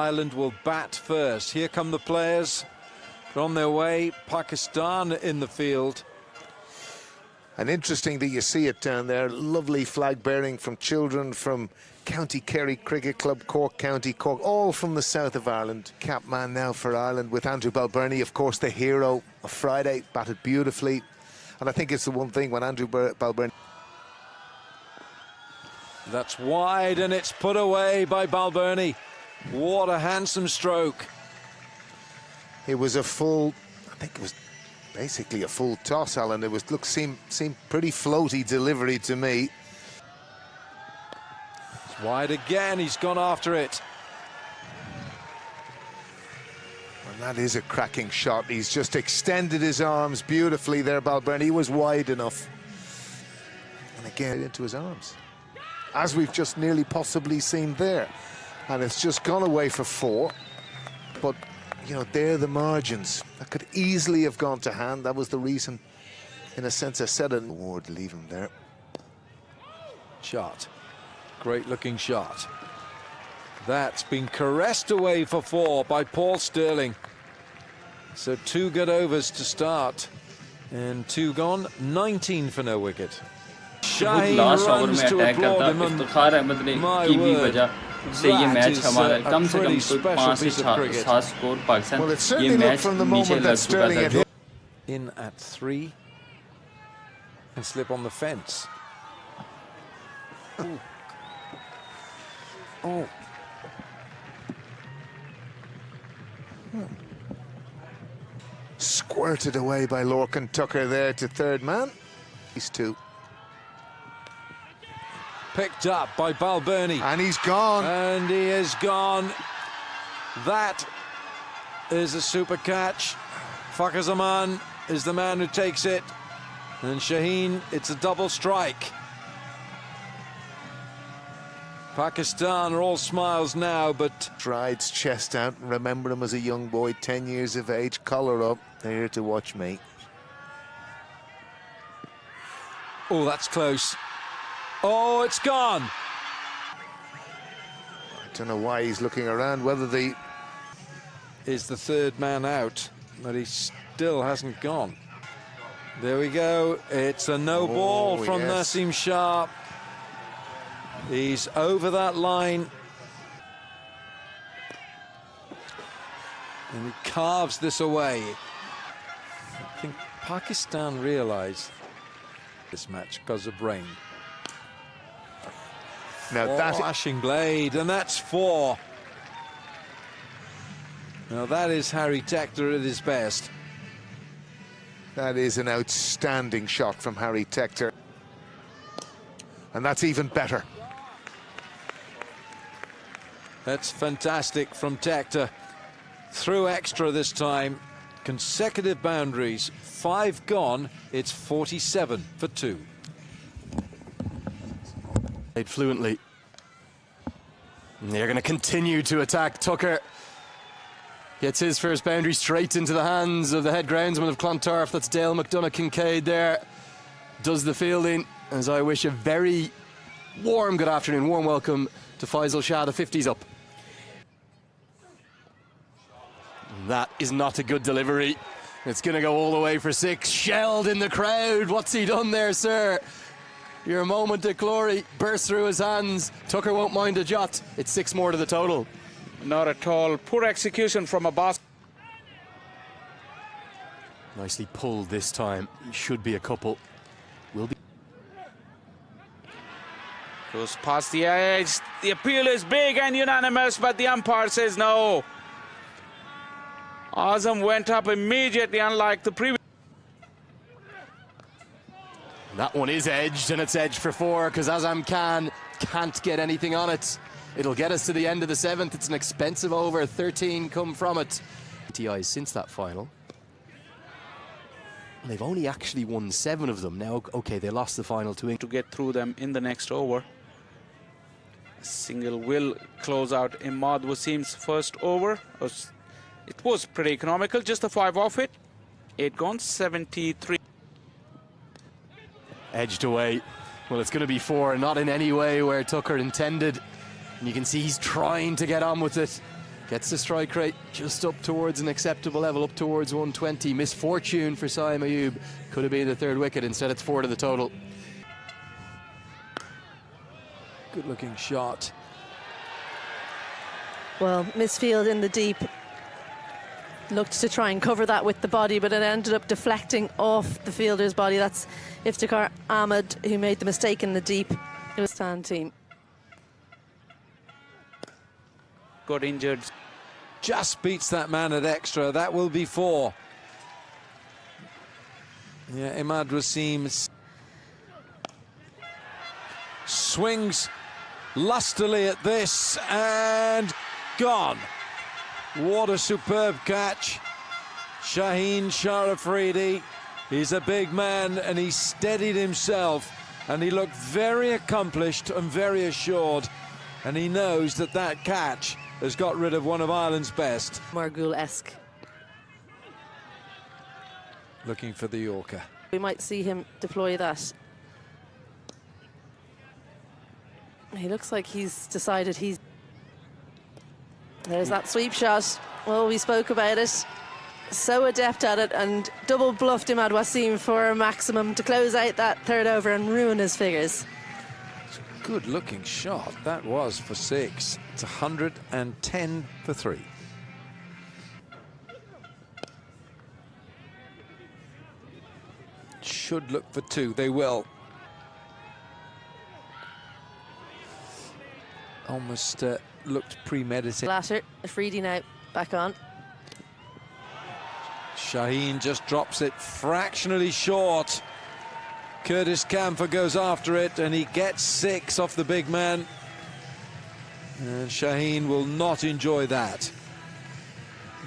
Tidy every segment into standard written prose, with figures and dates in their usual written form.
Ireland will bat first. Here come the players. They're on their way. Pakistan in the field. And interesting that you see it down there. Lovely flag bearing from children from County Kerry Cricket Club, Cork County, Cork, all from the south of Ireland. Cap man now for Ireland with Andrew Balbirnie, of course, the hero of Friday, batted beautifully. And I think it's the one thing when Andrew Balbirnie... That's wide and it's put away by Balbirnie. What a handsome stroke. It was a full, I think it was basically a full toss, Alan. It was, seemed pretty floaty delivery to me. It's wide again, he's gone after it. And that is a cracking shot. He's just extended his arms beautifully there, Balbirnie. He was wide enough. And again, into his arms. As we've just nearly possibly seen there. And it's just gone away for 4. But, you know, there are the margins. That could easily have gone to hand. That was the reason, in a sense, I said it. Ward, leave him there. Shot. Great looking shot. That's been caressed away for 4 by Paul Stirling. So 2 good overs to start. And 2 gone, 19 for no wicket. Shaheen runs to applaud him, and my word, that is a pretty special piece of cricket. Well, it certainly looked from the moment that Stirling had hit. In at 3 and slip on the fence. Ooh. Oh. Squirted away by Lorcan Tucker there to third man. These 2. Picked up by Balbirnie. And he's gone. And he is gone. That is a super catch. Fakhar Zaman is the man who takes it. And Shaheen, it's a double strike. Pakistan are all smiles now, but... Strides chest out. Remember him as a young boy, 10 years of age, collar up. They're here to watch me. Oh, that's close. Oh, it's gone. I don't know why he's looking around, whether the... Is the third man out, but he still hasn't gone. There we go. It's a no ball from Naseem Shah. He's over that line. And he carves this away. I think Pakistan realise this match because of rain. Now that flashing blade, and that's 4. Now that is Harry Tector at his best. That is an outstanding shot from Harry Tector. And that's even better. That's fantastic from Tector. Through extra this time. Consecutive boundaries. 5 gone. It's 47 for 2. Played fluently. And they're going to continue to attack Tucker. Gets his first boundary straight into the hands of the head groundsman of Clontarf. That's Dale McDonough Kincaid there. Does the fielding, as I wish a very warm good afternoon, warm welcome to Faisal Shah, the 50s up. That is not a good delivery. It's going to go all the way for 6. Shelled in the crowd. What's he done there, sir? Your moment of glory burst through his hands. Tucker won't mind a jot. It's 6 more to the total. Not at all. Poor execution from Abbas. Nicely pulled this time. Should be a couple. Will be. Goes past the edge. The appeal is big and unanimous, but the umpire says no. Azam went up immediately, unlike the previous. That one is edged, and it's edged for 4 because Azam can't get anything on it. It'll get us to the end of the 7th. It's an expensive over. 13 come from it. TIs since that final. They've only actually won 7 of them. Now, okay, they lost the final to England. To get through them in the next over. A single will close out Imad Wasim's first over. It was pretty economical, just a 5 off it. 8 gone, 73. Edged away. Well, it's going to be 4, not in any way where Tucker intended. And you can see he's trying to get on with it. Gets the strike rate just up towards an acceptable level, up towards 120. Misfortune for Saim Ayub. Could have been the third wicket. Instead, it's 4 to the total. Good looking shot. Well, misfield in the deep. Looked to try and cover that with the body, but it ended up deflecting off the fielder's body. That's Iftikhar Ahmed, who made the mistake in the deep. It was stand team. Got injured. Just beats that man at extra. That will be 4. Yeah, Imad Wasim swings lustily at this and gone. What a superb catch. Shaheen Shah Afridi, he's a big man and he steadied himself and he looked very accomplished and very assured, and he knows that that catch has got rid of one of Ireland's best. Margul-esque. Looking for the Yorker. We might see him deploy that. He looks like he's decided he's... There's that sweep shot. Well, we spoke about it. So adept at it, and double bluffed Imad Wasim for a maximum to close out that third over and ruin his figures. Good looking shot. That was for 6. It's 110 for 3. Should look for 2. They will. Almost looked premeditated. Latter, Afridi now back on. Shaheen just drops it fractionally short. Curtis Camphor goes after it and he gets 6 off the big man. And Shaheen will not enjoy that.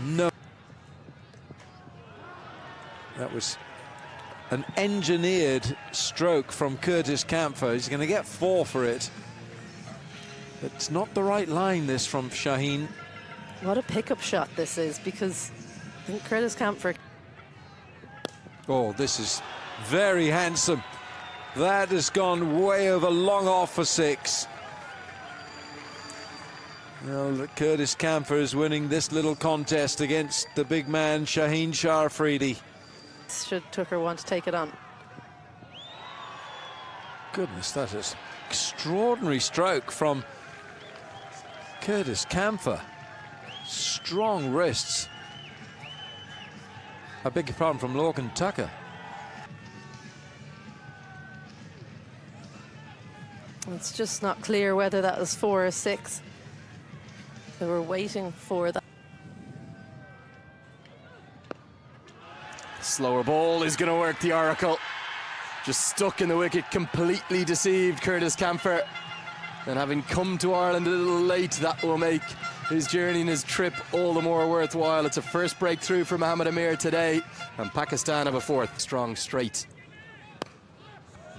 No. That was an engineered stroke from Curtis Camphor. He's going to get 4 for it. But it's not the right line, this, from Shaheen. What a pickup shot this is, because I think Curtis Camphor... Oh, this is very handsome. That has gone way over, long off for 6. Well, Curtis Camphor is winning this little contest against the big man, Shaheen Shah Afridi. Should Tucker want to take it on? Goodness, that is extraordinary stroke from Curtis Camphor. Strong wrists. I beg your pardon, from Lorcan Tucker. It's just not clear whether that was 4 or 6. They were waiting for that. Slower ball is going to work the oracle. Just stuck in the wicket, completely deceived Curtis Camphor. And having come to Ireland a little late, that will make his journey and his trip all the more worthwhile. It's a first breakthrough for Mohammad Amir today, and Pakistan have a 4th. Strong straight.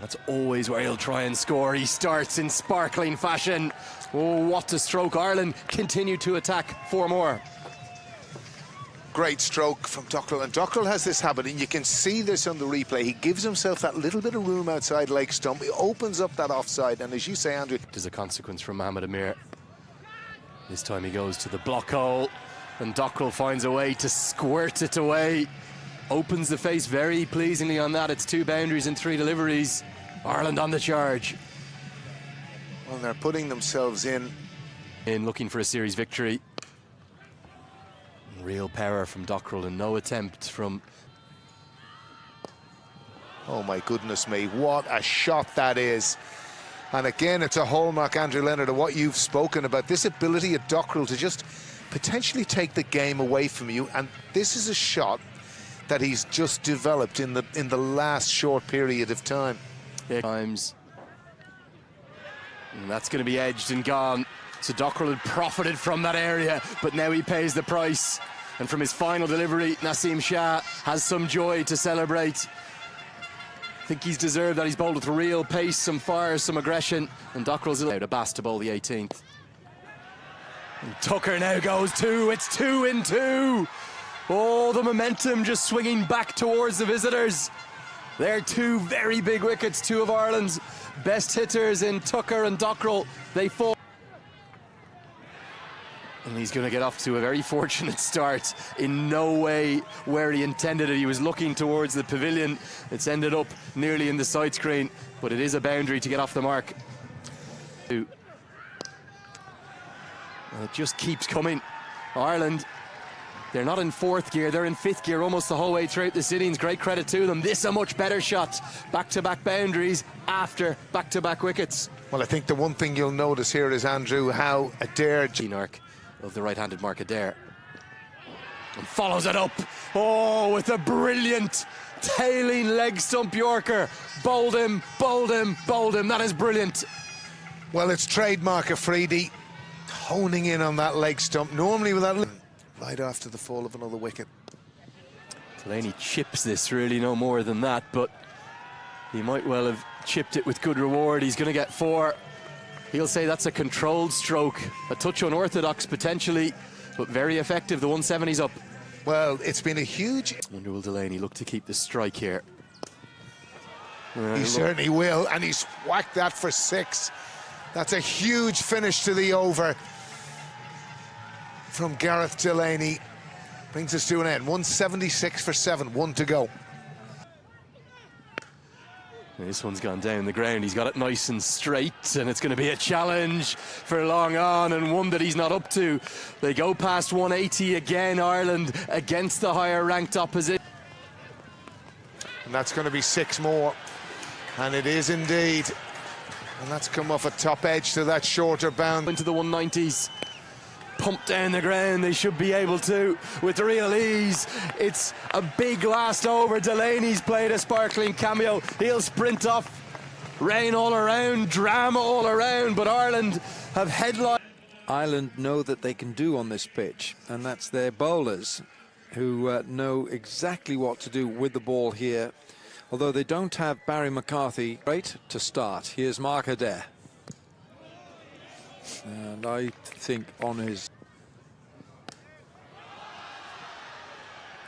That's always where he'll try and score. He starts in sparkling fashion. Oh, what a stroke. Ireland continue to attack 4 more. Great stroke from Dockrell, and Dockrell has this habit, and you can see this on the replay. He gives himself that little bit of room outside leg stump. He opens up that offside, and as you say, Andrew, There's a consequence from Mohammad Amir. This time he goes to the block hole, and Dockrell finds a way to squirt it away. Opens the face very pleasingly on that. It's 2 boundaries and 3 deliveries. Ireland on the charge. well, they're putting themselves in. Looking for a series victory. Real power from Dockrell and no attempt from... Oh my goodness me, what a shot that is. And again, it's a hallmark, Andrew Leonard, of what you've spoken about, this ability at Dockrell to just potentially take the game away from you. And this is a shot that he's just developed in the last short period of time. Times. And that's going to be edged and gone. So Dockrell had profited from that area, but now he pays the price. And from his final delivery, Naseem Shah has some joy to celebrate. I think he's deserved that. He's bowled with real pace, some fire, some aggression. And Dockrell's allowed a Bass to bowl the 18th. And Tucker now goes 2. It's 2 in 2. Oh, the momentum just swinging back towards the visitors. They're 2 very big wickets, 2 of Ireland's best hitters in Tucker and Dockrell. They fall. And he's going to get off to a very fortunate start. In no way where he intended it. He was looking towards the pavilion. It's ended up nearly in the side screen, but it is a boundary to get off the mark. And it just keeps coming. Ireland, they're not in fourth gear, they're in fifth gear almost the whole way throughout this innings. Great credit to them. This is a much better shot. Back-to-back boundaries after back-to-back wickets. Well, I think the one thing you'll notice here is, Andrew, how Adair... Arc of the right-handed mark Adair. And follows it up. Oh, with a brilliant tailing leg stump Yorker. Bowled him, bowled him, bowled him. That is brilliant. Well, it's trademark Afridi, honing in on that leg stump. Normally with that... right after the fall of another wicket. Delaney chips this, really no more than that, but he might well have chipped it with good reward. He's going to get 4. He'll say that's a controlled stroke, a touch unorthodox potentially, but very effective. The 170's up. Well, it's been a huge... I wonder will Delaney look to keep the strike here? He certainly will, and he's whacked that for 6. That's a huge finish to the over from Gareth Delaney. Brings us to an end. 176 for 7, 1 to go. This one's gone down the ground. He's got it nice and straight, and it's going to be a challenge for long on, and one that he's not up to. They go past 180 again, Ireland, against the higher ranked opposition. And that's going to be 6 more, and it is indeed. And that's come off a top edge to that shorter bound. Into the 190s. Pump down the ground, they should be able to with real ease. It's a big last over. Delaney's played a sparkling cameo. He'll sprint off. Rain all around, drama all around, but Ireland have headline. Ireland know that they can do on this pitch, and that's their bowlers who know exactly what to do with the ball here. Although they don't have Barry McCarthy. Great to start. Here's Mark Adair. And I think on his...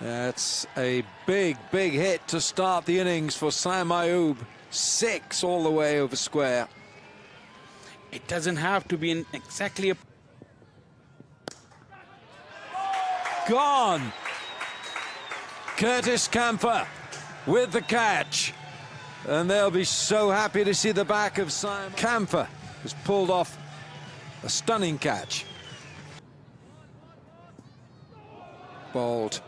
That's a big, big hit to start the innings for Sam Ayub. 6 all the way over square. It doesn't have to be in exactly a... Gone! Curtis Camphor with the catch. And they'll be so happy to see the back of Simon. Camphor has pulled off a stunning catch. Bowled.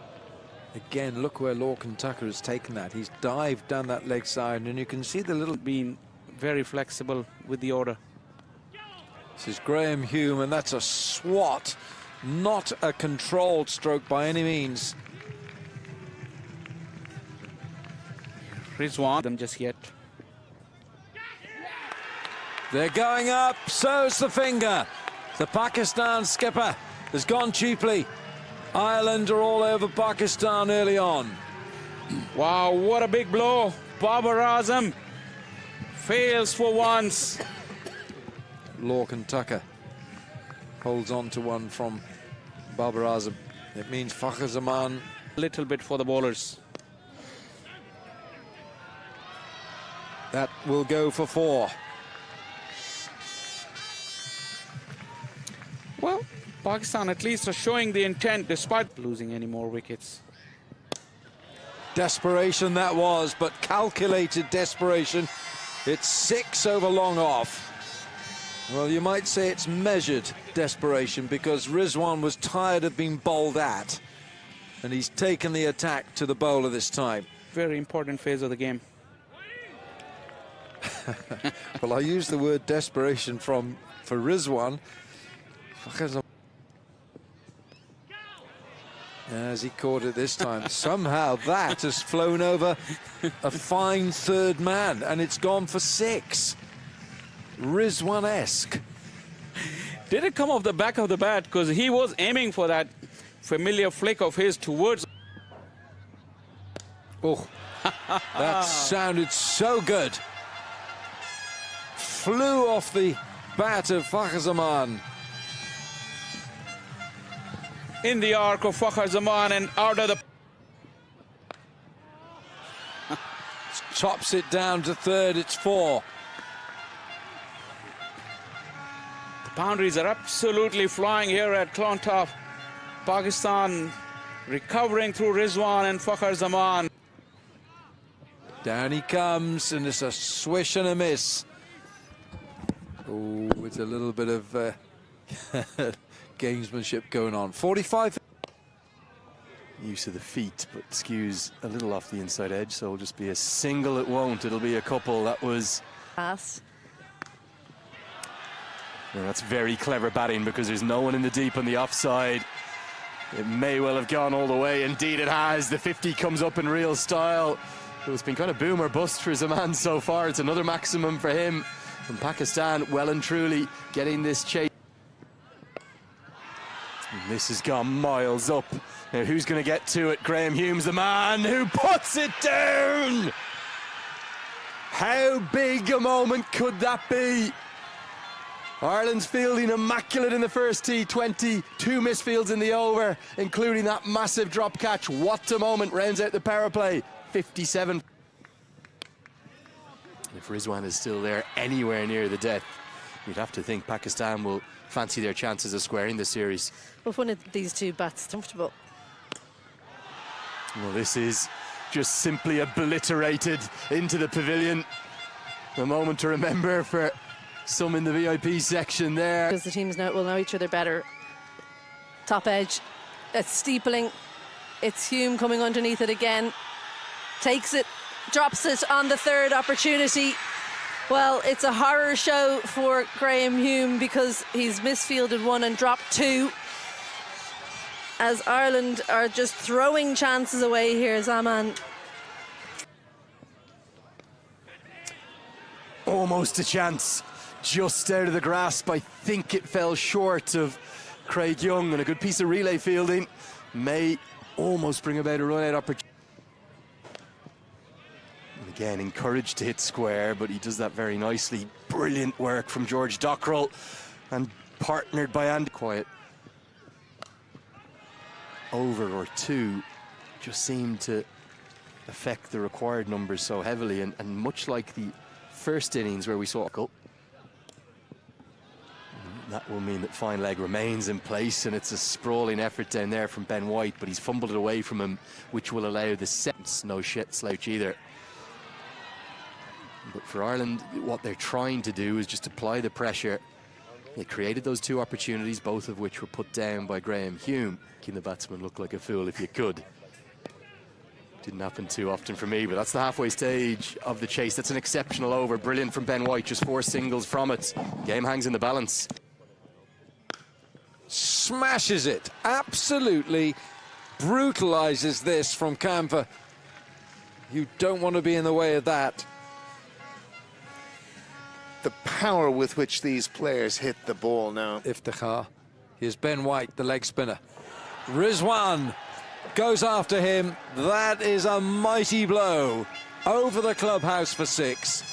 Again, look where Lorcan Tucker has taken that. He's dived down that leg side, and you can see the little... Being very flexible with the order. This is Graham Hume, and that's a swat. Not a controlled stroke by any means. Rizwan them just yet. They're going up, so's the finger. The Pakistan skipper has gone cheaply. Ireland are all over Pakistan early on. Wow, what a big blow. Babar Azam fails for once. Lorcan Tucker holds on to one from Babar Azam. It means Fakhar Zaman. A little bit for the bowlers. That will go for 4. Well, Pakistan at least are showing the intent despite losing any more wickets. Desperation that was, but calculated desperation. It's 6 over long off. Well, you might say it's measured desperation because Rizwan was tired of being bowled at, and he's taken the attack to the bowler this time. Very important phase of the game. Well, I used the word desperation for Rizwan. As he caught it this time, somehow that has flown over a fine third man, and it's gone for 6. Rizwan-esque. Did it come off the back of the bat? Because he was aiming for that familiar flick of his towards. Oh, that sounded so good. Flew off the bat of Fakhar Zaman. In the arc of Fakhar Zaman and out of the... Chops it down to third, it's 4. Boundaries are absolutely flying here at Clontarf. Pakistan recovering through Rizwan and Fakhar Zaman. Down he comes, and it's a swish and a miss. Oh, it's a little bit of gamesmanship going on. 45. Use of the feet, but skews a little off the inside edge, so it'll just be a single. It won't. It'll be a couple. That was... Pass. Well, that's very clever batting because there's no one in the deep on the offside. It may well have gone all the way. Indeed it has. The 50 comes up in real style. It's been kind of boom or bust for Zaman so far. It's another maximum for him. And Pakistan well and truly getting this chase. And this has gone miles up. Now who's going to get to it? Graham Hume's the man who puts it down. How big a moment could that be? Ireland's fielding immaculate in the first T20, 2 misfields in the over, including that massive drop catch. What a moment, rounds out the power play. 57. If Rizwan is still there anywhere near the death, you'd have to think Pakistan will fancy their chances of squaring the series. Well, if one of these two bats comfortable. Well, this is just simply obliterated into the pavilion. A moment to remember for some in the VIP section there. Because the teams will know each other better. Top edge. It's steepling. It's Hume coming underneath it again. Takes it, drops it on the third opportunity. Well, it's a horror show for Graham Hume because he's misfielded 1 and dropped 2. As Ireland are just throwing chances away here, Zaman. Almost a chance. Just out of the grasp. I think it fell short of Craig Young, and a good piece of relay fielding may almost bring about a run-out opportunity. And again, encouraged to hit square, but he does that very nicely. Brilliant work from George Dockrell, and partnered by Andy. Quiet. Over or 2 just seemed to affect the required numbers so heavily, and much like the first innings where we saw that will mean that fine leg remains in place, and it's a sprawling effort down there from Ben White, but he's fumbled it away from him, which will allow the sets. No shit slouch either. But for Ireland, what they're trying to do is just apply the pressure. They created those 2 opportunities, both of which were put down by Graham Hume. Making the batsman look like a fool if you could. Didn't happen too often for me, but that's the halfway stage of the chase. That's an exceptional over. Brilliant from Ben White, just 4 singles from it. Game hangs in the balance. Smashes it. Absolutely brutalizes this from Camphor. You don't want to be in the way of that. The power with which these players hit the ball now. Iftikhar. Here's Ben White, the leg spinner. Rizwan goes after him. That is a mighty blow over the clubhouse for 6.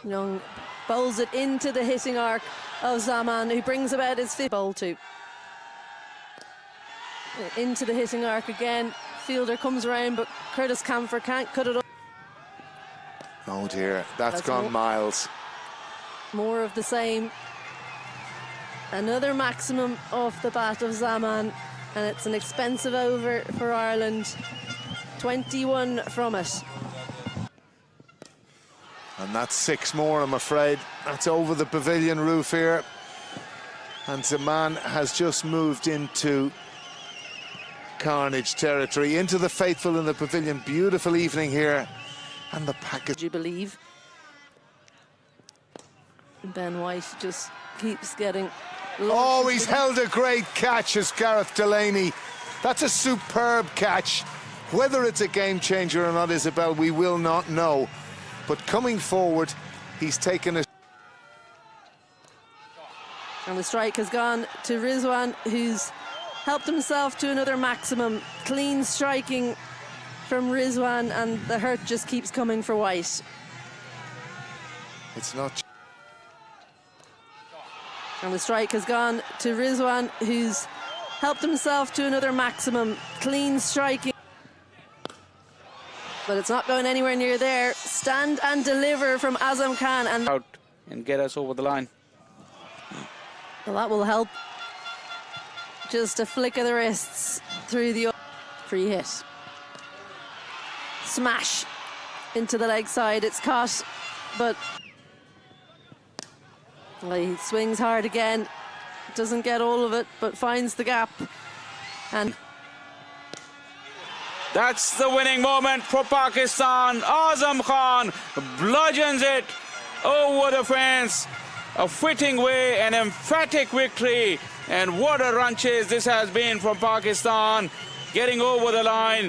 Young bowls it into the hitting arc of Zaman, who brings about his 5th bowl to. Into the hitting arc again. Fielder comes around, but Curtis Camphor can't cut it up. Oh dear, that's gone miles. More of the same. Another maximum off the bat of Zaman, and it's an expensive over for Ireland. 21 from it. And that's 6 more, I'm afraid. That's over the pavilion roof here. And Zaman has just moved into carnage territory, into the faithful in the pavilion. Beautiful evening here. And the package. You believe? Ben White just keeps getting... Oh, he's held a great catch as Gareth Delaney. That's a superb catch. Whether it's a game changer or not, Isabel, we will not know. But coming forward, he's taken a... And the strike has gone to Rizwan, who's helped himself to another maximum. Clean striking from Rizwan, and the hurt just keeps coming for White. It's not... And the strike has gone to Rizwan, who's helped himself to another maximum. Clean striking. but it's not going anywhere near there. Stand and deliver from Azam Khan, and Out and get us over the line. well, that will help. Just a flick of the wrists through the free hit. Smash into the leg side. It's caught, but well, he swings hard again. Doesn't get all of it, but finds the gap. And That's the winning moment for Pakistan. Azam Khan bludgeons it over the fence. A fitting way, an emphatic victory. And what a run chase this has been from Pakistan, getting over the line.